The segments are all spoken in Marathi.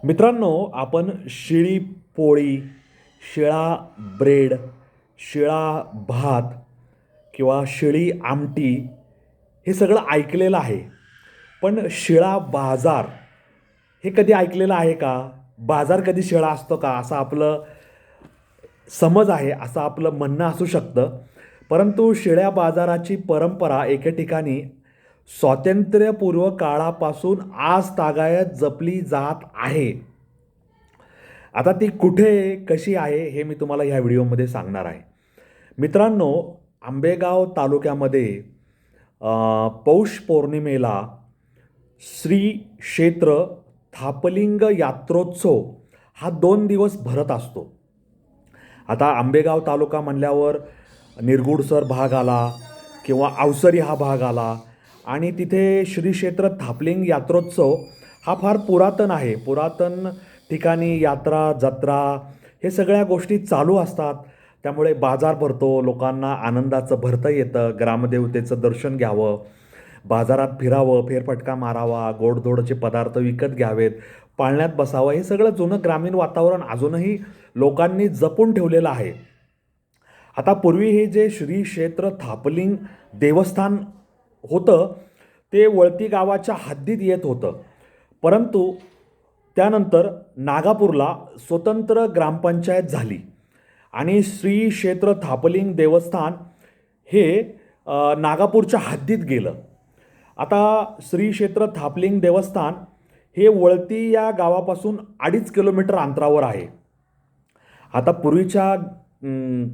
मित्रांनो, आपण शिळी पोळी, शिळा ब्रेड, शिळा भात किंवा शिळी आमटी हे सगळं ऐकलेलं आहे. पण शिळा बाजार हे कधी ऐकलेलं आहे का? बाजार कधी शिळा असतो का? असं आपलं समज आहे, असं आपलं म्हणणं असू शकतं. परंतु शिळ्या बाजाराची परंपरा एके ठिकाणी स्वातंत्र्यपूर्व काळापासून आज तागायत जपली जात आहे. आता ती कुठे, कशी आहे हे मी तुम्हाला ह्या व्हिडिओमध्ये सांगणार आहे. मित्रांनो, आंबेगाव तालुक्यामध्ये पौष पौर्णिमेला श्री क्षेत्र थापलिंग यात्रोत्सव हा 2 दिवस भरत असतो. आता आंबेगाव तालुका म्हणल्यावर निरगुडसर भाग आला किंवा अवसरी हा भाग आला आणि तिथे श्री क्षेत्र थापलिंग यात्रोत्सव हा फार पुरातन आहे. पुरातन ठिकाणी यात्रा, जत्रा हे सगळ्या गोष्टी चालू असतात. त्यामुळे बाजार भरतो, लोकांना आनंदाचं भरतं येतं, ग्रामदेवतेचं दर्शन घ्यावं, बाजारात फिरावं, फेरफटका मारावा, गोडधोडचे पदार्थ विकत घ्यावेत, पाळण्यात बसावं, हे सगळं जुनं ग्रामीण वातावरण अजूनही लोकांनी जपून ठेवलेलं आहे. आता पूर्वी हे जे श्री क्षेत्र थापलिंग देवस्थान होतं ते वळती गावाच्या हद्दीत येत होतं. परंतु त्यानंतर नागापूरला स्वतंत्र ग्रामपंचायत झाली आणि श्री क्षेत्र थापलिंग देवस्थान हे नागापूरच्या हद्दीत गेलं. आता श्री क्षेत्र थापलिंग देवस्थान हे वळती या गावापासून 2.5 किलोमीटर अंतरावर आहे. आता पूर्वीच्या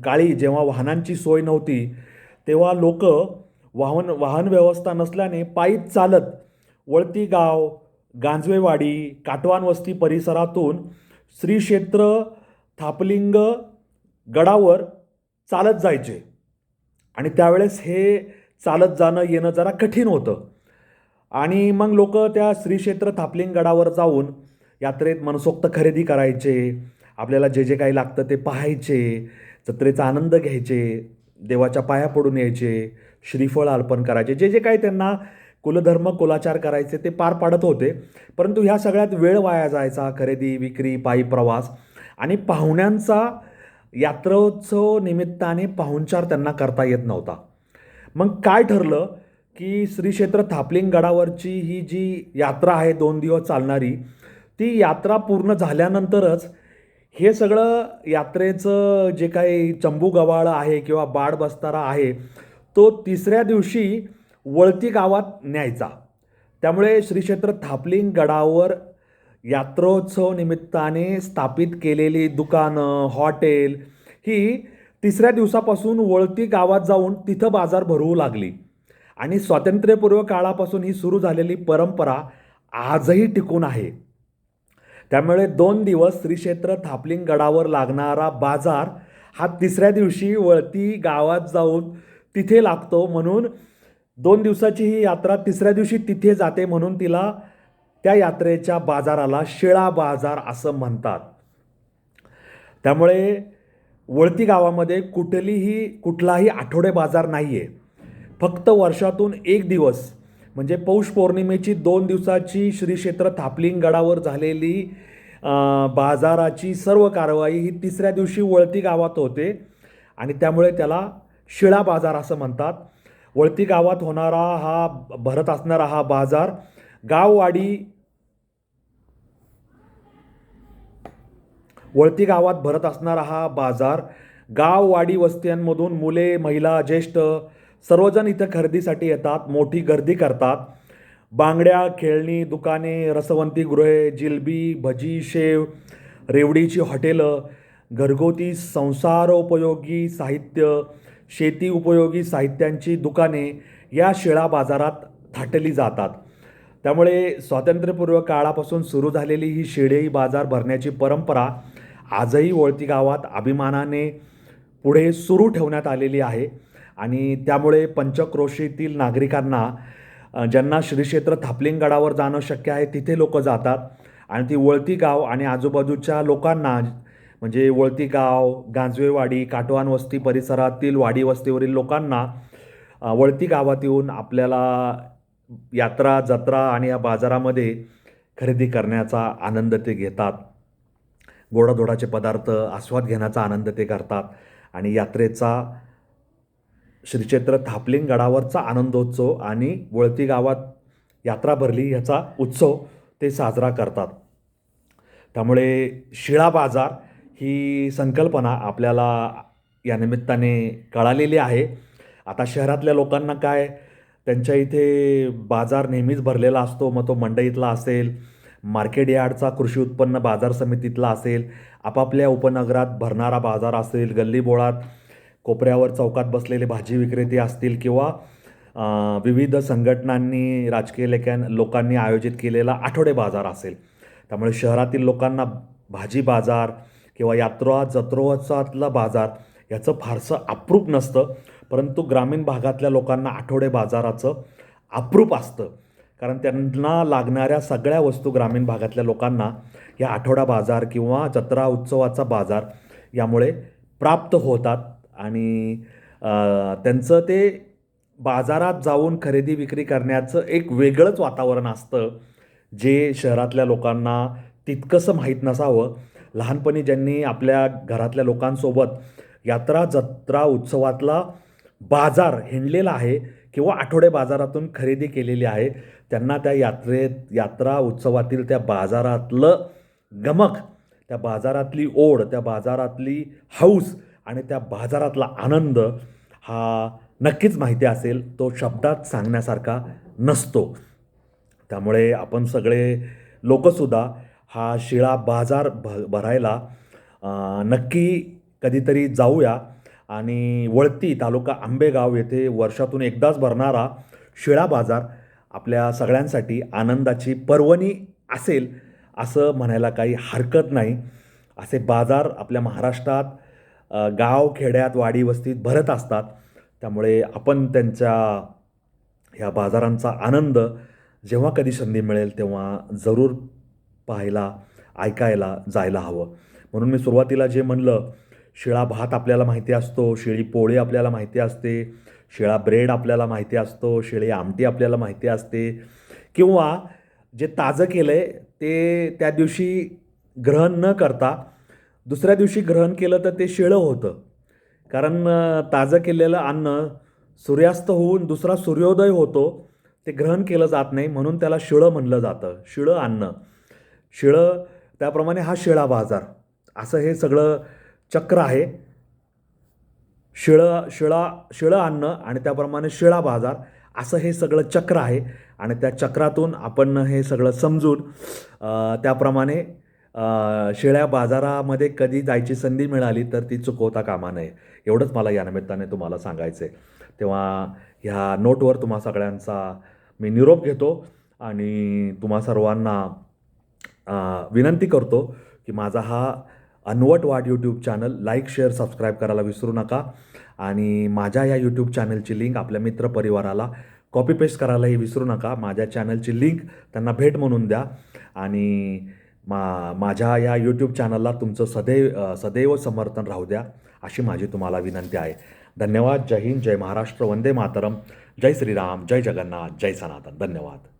काळी जेव्हा वाहनांची सोय नव्हती तेव्हा लोक वाहन व्यवस्था नसल्याने पायी चालत वळती गाव, गांजवेवाडी, काटवान वस्ती परिसरातून श्री क्षेत्र थापलिंग गडावर चालत जायचे आणि त्यावेळेस हे चालत जाणं येणं जरा कठीण होतं. आणि मग लोक त्या श्री क्षेत्र थापलिंग गडावर जाऊन यात्रेत मनसोक्त खरेदी करायचे, आपल्याला जे जे काही लागतं ते पाहायचे, जत्रेचा आनंद घ्यायचे, देवाच्या पाया पडून यायचे, श्रीफळ अर्पण करायचे, जे जे काही त्यांना कुलधर्म कुलाचार करायचे ते पार पाडत होते. परंतु ह्या सगळ्यात वेळ वाया जायचा, खरेदी विक्री, पायी प्रवास आणि पाहुण्यांचा यात्रोत्सव निमित्ताने पाहुणचार त्यांना करता येत नव्हता. मग काय ठरलं की श्री क्षेत्र थापलिंग गडावरची ही जी यात्रा आहे 2 दिवस चालणारी, ती यात्रा पूर्ण झाल्यानंतरच हे सगळं यात्रेचं जे काही चंबू गव्हाळ आहे किंवा बाड बस्तारा आहे तो 3ऱ्या दिवशी वळती गावात न्यायचा. त्यामुळे श्री क्षेत्र थापलिंग गडावर यात्रोत्सव निमित्ताने स्थापित केलेली दुकानं, हॉटेल ही 3ऱ्या दिवसापासून वळती गावात जाऊन तिथं बाजार भरवू लागली आणि स्वातंत्र्यपूर्व काळापासून ही सुरू झालेली परंपरा आजही टिकून आहे. त्यामुळे 2 दिवस श्री क्षेत्र थापलिंग गडावर लागणारा बाजार हा 3ऱ्या दिवशी वळती गावात जाऊन तिथे लागतो. म्हणून 2 दिवसाची ही यात्रा 3ऱ्या दिवशी तिथे जाते, म्हणून तिला त्या यात्रेच्या बाजाराला शिळा बाजार असं म्हणतात. त्यामुळे वळती गावामध्ये कुठलाही आठवडे बाजार नाही आहे. फक्त वर्षातून 1 दिवस म्हणजे पौष पौर्णिमेची 2 दिवसाची श्री क्षेत्र थापलिंग गडावर झालेली बाजाराची सर्व कारवाई ही 3ऱ्या दिवशी वळती गावात होते आणि त्यामुळे त्याला शिळा बाजार असं म्हणतात. वळती गावात भरत असणारा हा बाजार वळती गावात भरत असणारा हा बाजार गाववाडी वस्त्यांमधून मुले, महिला, ज्येष्ठ सर्वजण इथं खरेदीसाठी येतात, मोठी गर्दी करतात. बांगड्या, खेळणी, दुकाने, रसवंती गृहे, जिलबी, भजी, शेव, रेवडीची हॉटेलं, घरगुती संसारोपयोगी साहित्य, शेती उपयोगी साहित्यांची दुकाने या शिळा बाजारात थाटली जातात. त्यामुळे स्वातंत्र्यपूर्व काळापासून सुरू झालेली ही शिळी बाजार भरण्याची परंपरा आजही वळती गावात अभिमानाने पुढे सुरू ठेवण्यात आलेली आहे. आणि त्यामुळे पंचक्रोशीतील नागरिकांना, ज्यांना श्री क्षेत्र थापलिंग गडावर जाणं शक्य आहे तिथे लोक जातात आणि ती वळती गाव आणि आजूबाजूच्या लोकांना म्हणजे वळती गाव, गांजवेवाडी, काटवान वस्ती परिसरातील वाडी वस्तीवरील लोकांना वळती गावात येऊन आपल्याला यात्रा, जत्रा आणि या बाजारामध्ये खरेदी करण्याचा आनंद ते घेतात. गोडाधोडाचे पदार्थ आस्वाद घेण्याचा आनंद ते करतात आणि यात्रेचा श्रीक्षेत्र थापलिंग गडावरचा आनंदोत्सव आणि वळती गावात यात्रा भरली ह्याचा उत्सव ते साजरा करतात. त्यामुळे शिळा बाजार ही संकल्पना आपल्याला या निमित्ताने कळालेली आहे. आता शहरातल्या लोकांना काय, त्यांच्या इथे बाजार नेहमीच भरलेला असतो. मग तो मंडईतला असेल, मार्केट यार्डचा कृषी उत्पन्न बाजार समितीतला असेल, आपापल्या उपनगरात भरणारा बाजार असेल, गल्लीबोळात कोपऱ्यावर चौकात बसलेले भाजी विक्रेते असतील किंवा विविध संघटनांनी राजकीय लोकांनी आयोजित केलेला आठवडे बाजार असेल. त्यामुळे शहरातील लोकांना भाजी बाजार किंवा यात्रा जत्रोत्सवातला बाजार याचं फारसं अप्रूप नसतं, परंतु ग्रामीण भागातल्या लोकांना आठवडे बाजाराचं अप्रूप असतं. कारण त्यांना लागणाऱ्या सगळ्या वस्तू ग्रामीण भागातल्या लोकांना या आठवडा बाजार किंवा जत्रा उत्सवाचा बाजार यामुळे प्राप्त होतात आणि त्यांचं ते बाजारात जाऊन खरेदी विक्री करण्याचं एक वेगळंच वातावरण असतं, जे शहरातल्या लोकांना तितकंसं माहीत नसावं. लहानपणी ज्यांनी आपल्या घरातल्या लोकांसोबत यात्रा जत्रा उत्सवातला बाजार हिंडलेला आहे किंवा आठवडे बाजारातून खरेदी केलेली आहे, त्यांना त्या यात्रा उत्सवातील त्या बाजारातलं गमक, त्या बाजारातली ओढ, त्या बाजारातली हौस आणि त्या बाजारातला आनंद हा नक्कीच माहिती असेल. तो शब्दात सांगण्यासारखा नसतो. त्यामुळे आपण सगळे लोकंसुद्धा हा शिळा बाजार भरायला नक्की कधीतरी जाऊया आणि वळती तालुका आंबेगाव येथे वर्षातून एकदाच भरणारा शिळा बाजार आपल्या सगळ्यांसाठी आनंदाची पर्वणी असेल असं म्हणायला काही हरकत नाही. असे बाजार आपल्या महाराष्ट्रात गाव खेड्यात वाडी वस्तीत भरत असतात. त्यामुळे आपण त्यांच्या ह्या बाजारांचा आनंद जेव्हा कधी संधी मिळेल तेव्हा जरूर पाहायला ऐकायला जायला हवं. म्हणून मी सुरुवातीला जे म्हणलं, शिळा भात आपल्याला माहिती असतो, शिळी पोळी आपल्याला माहिती असते, शिळा ब्रेड आपल्याला माहिती असतो, शिळी आमटी आपल्याला माहिती असते किंवा जे ताजं केलं आहे ते त्या दिवशी ग्रहण न करता दुसऱ्या दिवशी ग्रहण केलं तर ते शिळं होतं. कारण ताजं केलेलं अन्न सूर्यास्त होऊन दुसरा सूर्योदय होतो, ते ग्रहण केलं जात नाही, म्हणून त्याला शिळं म्हणलं जातं. शिळं अन्न, शिळं, त्याप्रमाणे हा शिळा बाजार असं हे सगळं चक्र आहे. शिळं अन्न आणि त्याप्रमाणे शिळा बाजार असं हे सगळं चक्र आहे आणि त्या चक्रातून आपण हे सगळं समजून त्याप्रमाणे शिळ्या बाजारामध्ये कधी जायची संधी मिळाली तर ती चुकवता कामा नये, एवढंच मला या निमित्ताने तुम्हाला सांगायचं आहे. तेव्हा ह्या नोटवर तुम्हा सगळ्यांचा मी निरोप घेतो आणि तुम्हा सर्वांना विनंती करतो की माझा हा अनवट YouTube channel like share subscribe करायला विसरू नका आणि माझ्या या यूट्यूब चॅनलची लिंक आपल्या मित्रपरिवाराला कॉपी पेस्ट करायलाही विसरू नका. माझ्या चॅनलची लिंक त्यांना भेट म्हणून द्या आणि माझ्या या यूट्यूब चॅनलला तुमचं सदैव समर्थन राहू द्या, अशी माझी तुम्हाला विनंती आहे. धन्यवाद. जय हिंद, जय महाराष्ट्र, वंदे मातरम, जय श्रीराम, जय जगन्नाथ, जय सनातन. धन्यवाद.